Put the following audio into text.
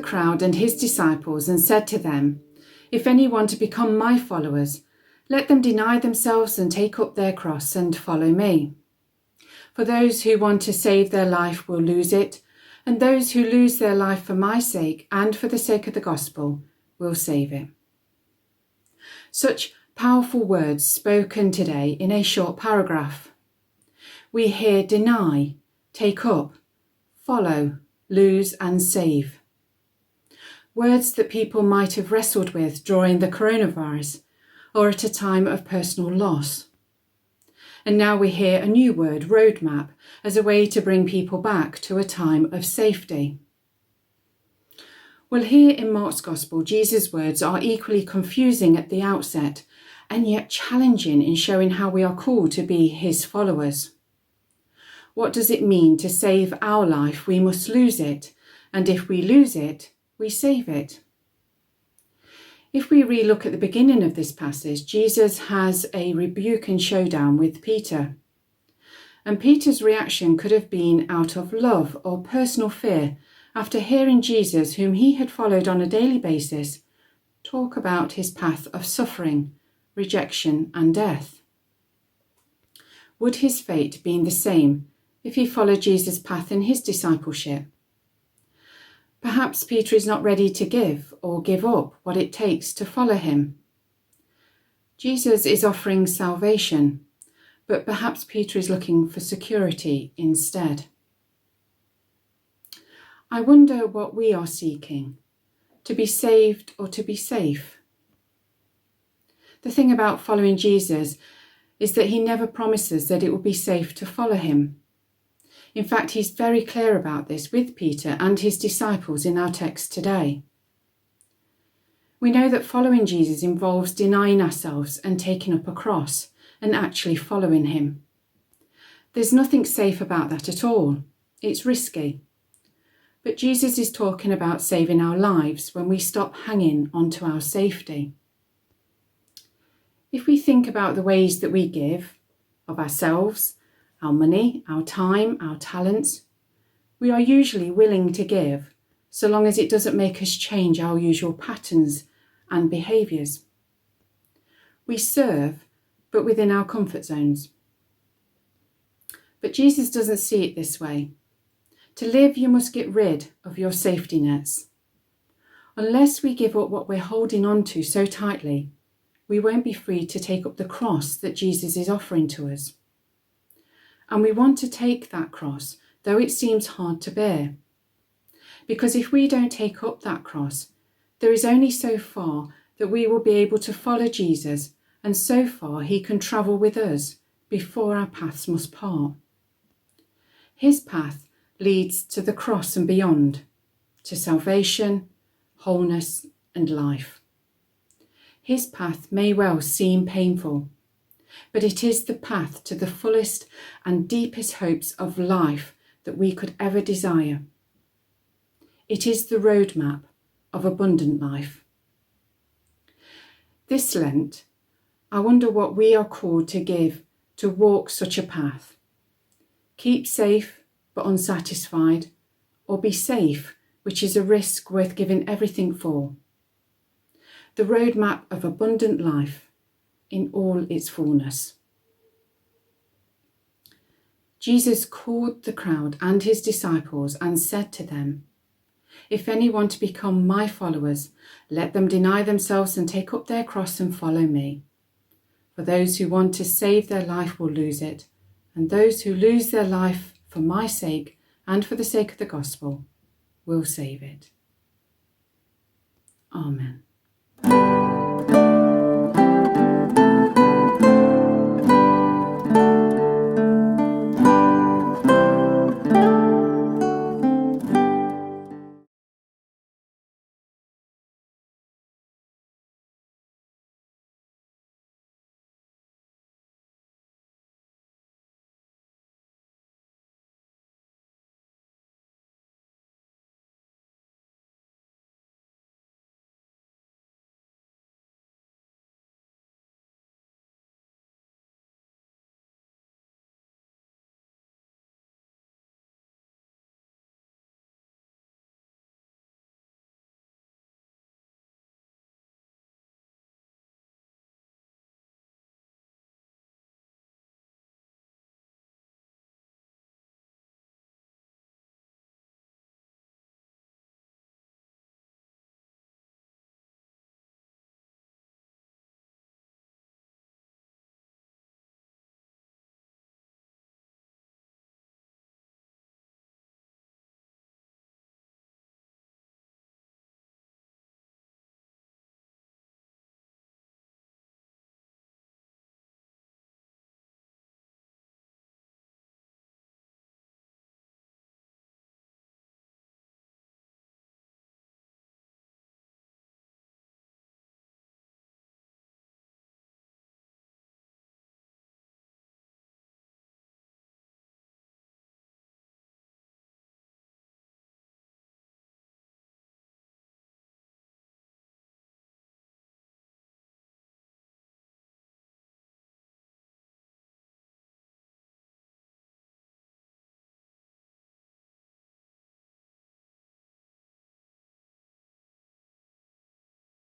crowd and his disciples and said to them, "If any want to become my followers, let them deny themselves and take up their cross and follow me. For those who want to save their life will lose it, and those who lose their life for my sake and for the sake of the gospel will save it." Such powerful words spoken today in a short paragraph. We hear deny, take up, follow, lose and save. Words that people might have wrestled with during the coronavirus or at a time of personal loss. And now we hear a new word, roadmap, as a way to bring people back to a time of safety. Well, here in Mark's Gospel, Jesus' words are equally confusing at the outset and yet challenging in showing how we are called to be his followers. What does it mean to save our life? We must lose it, and if we lose it, we save it. If we re-look at the beginning of this passage, Jesus has a rebuke and showdown with Peter. And Peter's reaction could have been out of love or personal fear after hearing Jesus, whom he had followed on a daily basis, talk about his path of suffering, rejection and death. Would his fate been the same if he followed Jesus' path in his discipleship? Perhaps Peter is not ready to give or give up what it takes to follow him. Jesus is offering salvation, but perhaps Peter is looking for security instead. I wonder what we are seeking, to be saved or to be safe. The thing about following Jesus is that he never promises that it will be safe to follow him. In fact, he's very clear about this with Peter and his disciples in our text today. We know that following Jesus involves denying ourselves and taking up a cross and actually following him. There's nothing safe about that at all. It's risky. But Jesus is talking about saving our lives when we stop hanging onto our safety. If we think about the ways that we give of ourselves, our money, our time, our talents, we are usually willing to give so long as it doesn't make us change our usual patterns and behaviours. We serve, but within our comfort zones. But Jesus doesn't see it this way. To live, you must get rid of your safety nets. Unless we give up what we're holding on to so tightly, we won't be free to take up the cross that Jesus is offering to us. And we want to take that cross, though it seems hard to bear. Because if we don't take up that cross, there is only so far that we will be able to follow Jesus, and so far he can travel with us before our paths must part. His path leads to the cross and beyond, to salvation, wholeness and life. His path may well seem painful, but it is the path to the fullest and deepest hopes of life that we could ever desire. It is the roadmap of abundant life. This Lent, I wonder what we are called to give to walk such a path. Keep safe but unsatisfied, or be safe, which is a risk worth giving everything for. The roadmap of abundant life in all its fullness. Jesus called the crowd and his disciples and said to them, "If any want to become my followers, let them deny themselves and take up their cross and follow me. For those who want to save their life will lose it, and those who lose their life for my sake and for the sake of the gospel will save it." Amen.